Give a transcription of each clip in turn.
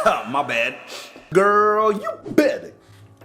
My bad. Girl, you better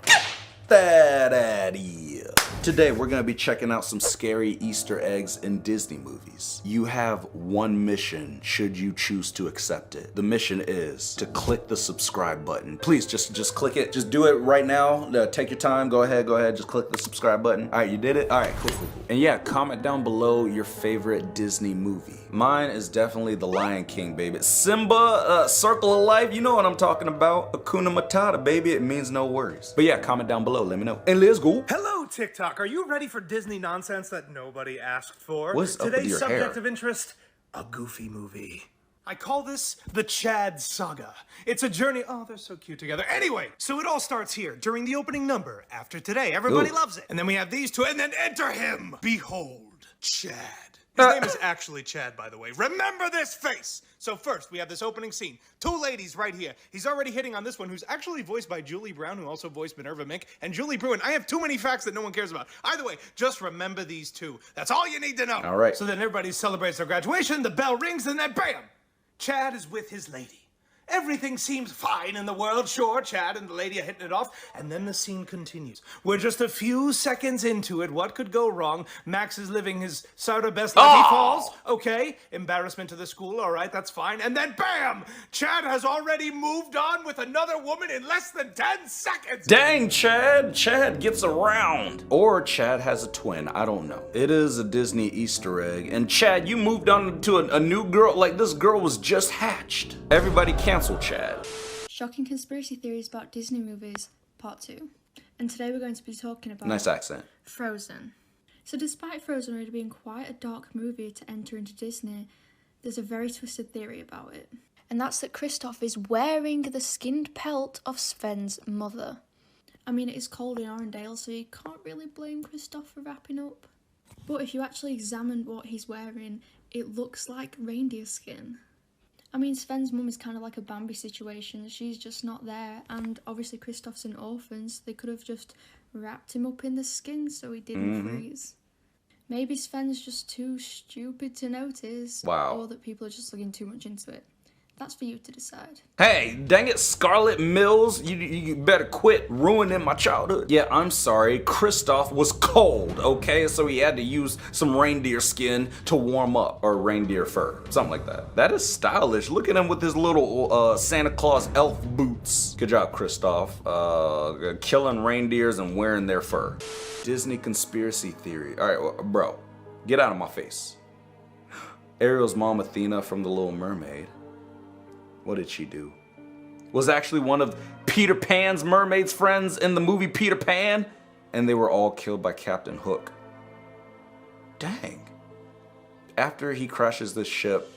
get that out of here. Today we're gonna be checking out some scary Easter eggs in Disney movies. You have one mission should you choose to accept it. The mission is to click the subscribe button. Please just click it. Just do it right now. Take your time. Go ahead. Just click the subscribe button. All right, you did it? All right, cool. And yeah, comment down below your favorite Disney movie. Mine is definitely The Lion King, baby. Simba, Circle of Life, you know what I'm talking about. Hakuna Matata, baby, it means no worries. But yeah, comment down below, let me know. And let's go. Hello, TikTok. Are you ready for Disney nonsense that nobody asked for? What's up with Today's your subject hair? of interest, a Goofy movie. I call this the Chad Saga. It's a journey. Oh, they're so cute together. Anyway, so it all starts here during the opening number. After today, everybody loves it. And then we have these two, and then enter him. Behold, Chad. His name is actually Chad, by the way. Remember this face! So first, we have this opening scene. Two ladies right here. He's already hitting on this one, who's actually voiced by Julie Brown, who also voiced Minerva Mink, and Julie Bruin. I have too many facts that no one cares about. Either way, just remember these two. That's all you need to know. All right. So then everybody celebrates their graduation, the bell rings, and then bam! Chad is with his lady. Everything seems fine in the world. Sure, Chad and the lady are hitting it off. And then the scene continues. We're just a few seconds into it. What could go wrong? Max is living his sort of best life. He falls. Okay. Embarrassment to the school. All right, that's fine. And then bam! Chad has already moved on with another woman in less than 10 seconds. Dang, Chad. Chad gets around. Or Chad has a twin. I don't know. It is a Disney Easter egg. And Chad, you moved on to a new girl. Like, this girl was just hatched. Everybody cancel Chad. Shocking conspiracy theories about Disney movies, part 2. And today we're going to be talking about Nice accent. Frozen. So despite Frozen already being quite a dark movie to enter into Disney, there's a very twisted theory about it. And that's that Kristoff is wearing the skinned pelt of Sven's mother. I mean, it is cold in Arendelle, so you can't really blame Kristoff for wrapping up. But if you actually examine what he's wearing, it looks like reindeer skin. I mean, Sven's mum is kind of like a Bambi situation. She's just not there. And obviously Kristoff's an orphan, so they could have just wrapped him up in the skin so he didn't freeze. Maybe Sven's just too stupid to notice. Wow. Or that people are just looking too much into it. That's for you to decide. Hey, dang it, Scarlet Mills, you better quit ruining my childhood. Yeah, I'm sorry, Kristoff was cold, okay? So he had to use some reindeer skin to warm up, or reindeer fur, something like that. That is stylish. Look at him with his little Santa Claus elf boots. Good job, Kristoff. Killing reindeers and wearing their fur. Disney conspiracy theory. All right, well, bro, get out of my face. Ariel's mom, Athena from The Little Mermaid. What did she do? Was actually one of Peter Pan's mermaid's friends in the movie Peter Pan, and they were all killed by Captain Hook. Dang. After he crashes this ship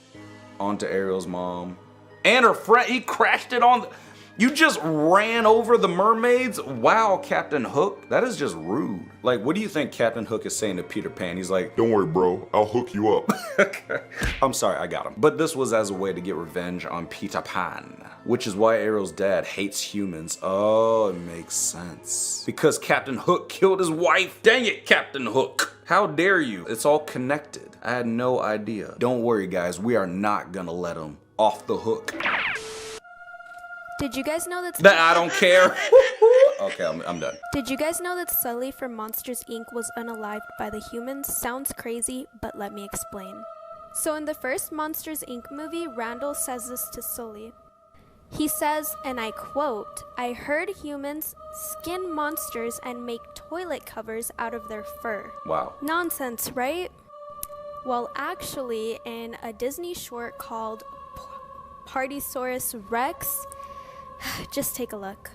onto Ariel's mom and her friend, he crashed it on you just ran over the mermaids? Wow, Captain Hook, that is just rude. Like, what do you think Captain Hook is saying to Peter Pan? He's like, don't worry, bro, I'll hook you up. Okay. I'm sorry, I got him. But this was as a way to get revenge on Peter Pan, which is why Ariel's dad hates humans. Oh, it makes sense. Because Captain Hook killed his wife. Dang it, Captain Hook. How dare you? It's all connected. I had no idea. Don't worry, guys, we are not gonna let him off the hook. Did you guys know that I don't care. Okay, I'm done. Did you guys know that Sully from Monsters Inc. was unalived by the humans? Sounds crazy, but let me explain. So in the first Monsters Inc. movie, Randall says this to Sully. He says, and I quote, "I heard humans skin monsters and make toilet covers out of their fur." Wow. Nonsense, right? Well, actually, in a Disney short called Partysaurus Rex, just take a look.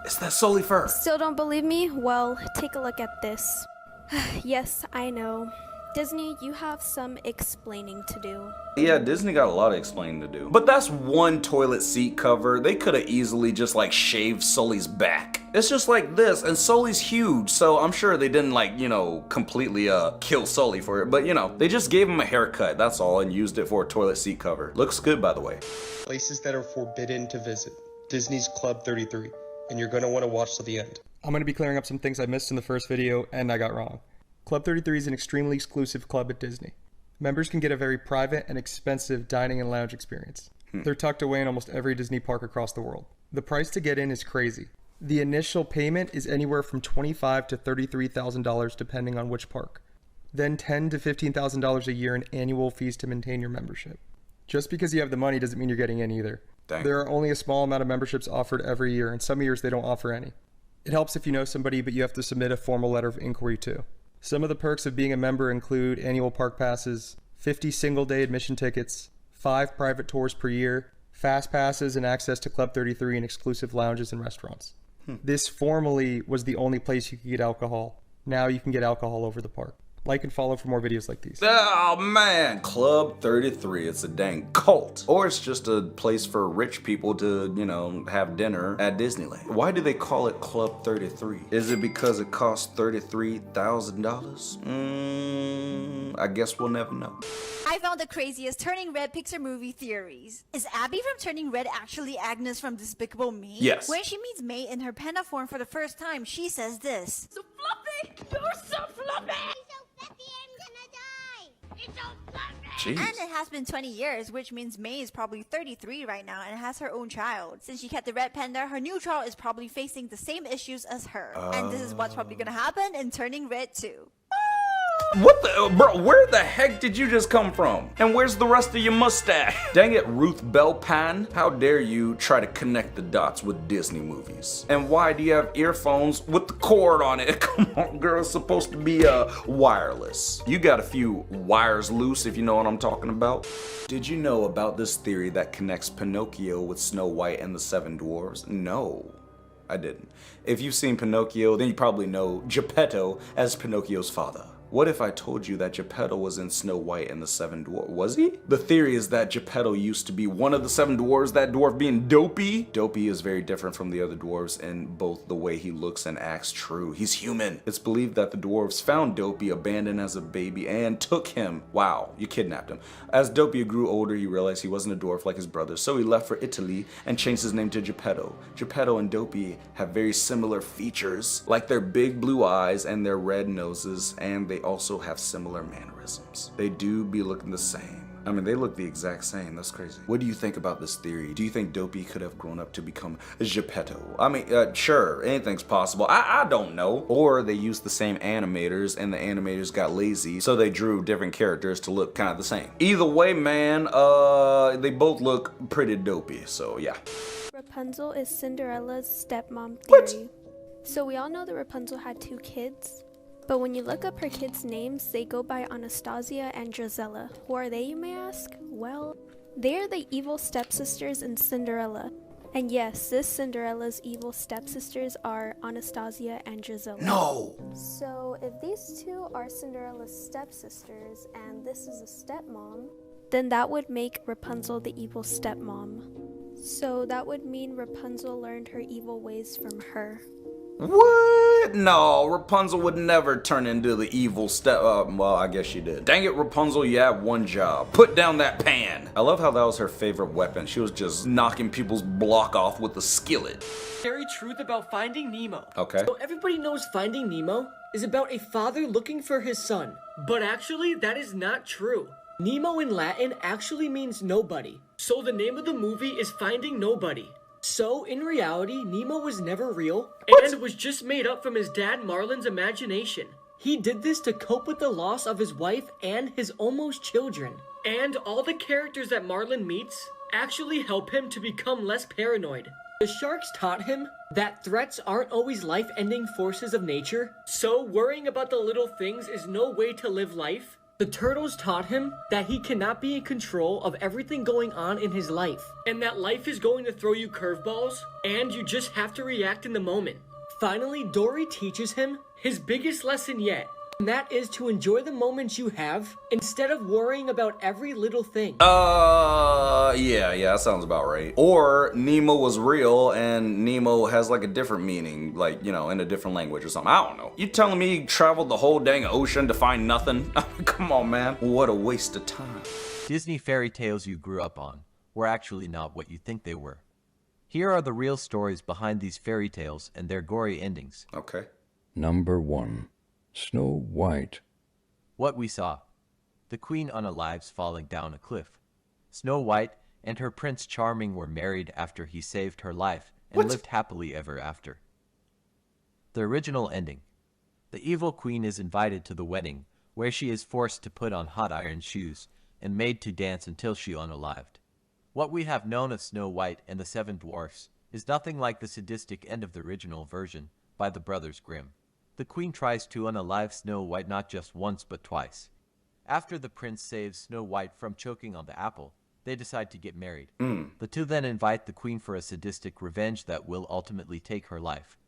Is that Sully fur? Still don't believe me? Well, take a look at this. Yes, I know. Disney, you have some explaining to do. Yeah, Disney got a lot of explaining to do. But that's one toilet seat cover. They could have easily just like shaved Sully's back. It's just like this, and Sully's huge, so I'm sure they didn't like, you know, completely kill Sully for it. But you know, they just gave him a haircut, that's all, and used it for a toilet seat cover. Looks good, by the way. Places that are forbidden to visit. Disney's Club 33. And you're gonna wanna watch till the end. I'm gonna be clearing up some things I missed in the first video and I got wrong. Club 33 is an extremely exclusive club at Disney. Members can get a very private and expensive dining and lounge experience. They're tucked away in almost every Disney park across the world. The price to get in is crazy. The initial payment is anywhere from $25,000 to $33,000 depending on which park. Then $10,000 to $15,000 a year in annual fees to maintain your membership. Just because you have the money doesn't mean you're getting in either. Dang. There are only a small amount of memberships offered every year, and some years they don't offer any. It helps if you know somebody, but you have to submit a formal letter of inquiry too. Some of the perks of being a member include annual park passes, 50 single-day admission tickets, 5 private tours per year, fast passes, and access to Club 33 and exclusive lounges and restaurants. This formerly was the only place you could get alcohol. Now you can get alcohol over the park. Like and follow for more videos like these. Oh man, Club 33, it's a dang cult. Or it's just a place for rich people to, you know, have dinner at Disneyland. Why do they call it Club 33? Is it because it costs $33,000? I guess we'll never know. I found the craziest Turning Red Pixar movie theories. Is Abby from Turning Red actually Agnes from Despicable Me? Yes. When she meets May in her panda form for the first time, she says this. So fluffy! You're so fluffy! Jeez. And it has been 20 years, which means May is probably 33 right now and has her own child. Since she kept the red panda, her new child is probably facing the same issues as her. And this is what's probably gonna happen in Turning Red too. What the, bro, where the heck did you just come from? And where's the rest of your mustache? Dang it, Ruth Bell Pan. How dare you try to connect the dots with Disney movies? And why do you have earphones with the cord on it? Come on, girl, it's supposed to be wireless. You got a few wires loose, if you know what I'm talking about. Did you know about this theory that connects Pinocchio with Snow White and the Seven Dwarfs? No. I didn't. If you've seen Pinocchio, then you probably know Geppetto as Pinocchio's father. What if I told you that Geppetto was in Snow White and the Seven Dwarfs? Was he? The theory is that Geppetto used to be one of the seven dwarves, that dwarf being Dopey. Dopey is very different from the other dwarves in both the way he looks and acts. True, he's human. It's believed that the dwarves found Dopey abandoned as a baby and took him. Wow, you kidnapped him. As Dopey grew older, he realized he wasn't a dwarf like his brothers, so he left for Italy and changed his name to Geppetto. Geppetto and Dopey have very similar features, like their big blue eyes and their red noses, and they also have similar mannerisms. They do be looking the same. I mean, they look the exact same. That's crazy. What do you think about this theory? Do you think Dopey could have grown up to become Geppetto? I mean, sure, anything's possible. I don't know. Or they used the same animators and the animators got lazy, so they drew different characters to look kind of the same. Either way, man, they both look pretty dopey, so yeah. Rapunzel is Cinderella's stepmom What? theory. So we all know that Rapunzel had 2 kids. But when you look up her kids' names, they go by Anastasia and Drizella. Who are they, you may ask? Well, they are the evil stepsisters in Cinderella. And yes, this Cinderella's evil stepsisters are Anastasia and Drizella. No! So if these 2 are Cinderella's stepsisters and this is a stepmom, then that would make Rapunzel the evil stepmom. So that would mean Rapunzel learned her evil ways from her. What? No, Rapunzel would never turn into the evil well, I guess she did. Dang it, Rapunzel, you have one job. Put down that pan. I love how that was her favorite weapon. She was just knocking people's block off with a skillet. Scary truth about Finding Nemo. Okay. So everybody knows Finding Nemo is about a father looking for his son. But actually, that is not true. Nemo in Latin actually means nobody. So the name of the movie is Finding Nobody. So, in reality, Nemo was never real and was just made up from his dad Marlin's imagination. He did this to cope with the loss of his wife and his almost children. And all the characters that Marlin meets actually help him to become less paranoid. The sharks taught him that threats aren't always life-ending forces of nature, so worrying about the little things is no way to live life. The turtles taught him that he cannot be in control of everything going on in his life, and that life is going to throw you curveballs, and you just have to react in the moment. Finally, Dory teaches him his biggest lesson yet, and that is to enjoy the moments you have instead of worrying about every little thing. Yeah, that sounds about right. Or Nemo was real and Nemo has like a different meaning, like, you know, in a different language or something. I don't know. You telling me he traveled the whole dang ocean to find nothing? Come on, man. What a waste of time. Disney fairy tales you grew up on were actually not what you think they were. Here are the real stories behind these fairy tales and their gory endings. Okay. Number 1. Snow White. What we saw. The queen unalives falling down a cliff. Snow White and her Prince Charming were married after he saved her life and lived happily ever after. The original ending. The evil queen is invited to the wedding, where she is forced to put on hot iron shoes and made to dance until she unalived. What we have known of Snow White and the Seven Dwarfs is nothing like the sadistic end of the original version by the Brothers Grimm. The queen tries to unalive Snow White not just once but twice. After the prince saves Snow White from choking on the apple, they decide to get married. The two then invite the queen for a sadistic revenge that will ultimately take her life.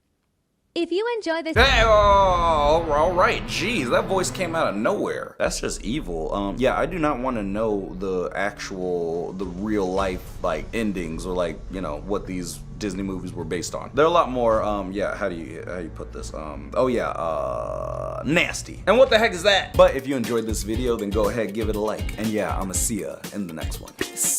If you enjoy this... Hey, all right, jeez, that voice came out of nowhere. That's just evil. Yeah, I do not want to know the real life, like, endings or, like, you know, what these Disney movies were based on. They're a lot more, yeah, how do you put this? Nasty. And what the heck is that? But if you enjoyed this video, then go ahead, give it a like. And yeah, I'ma see ya in the next one. Peace.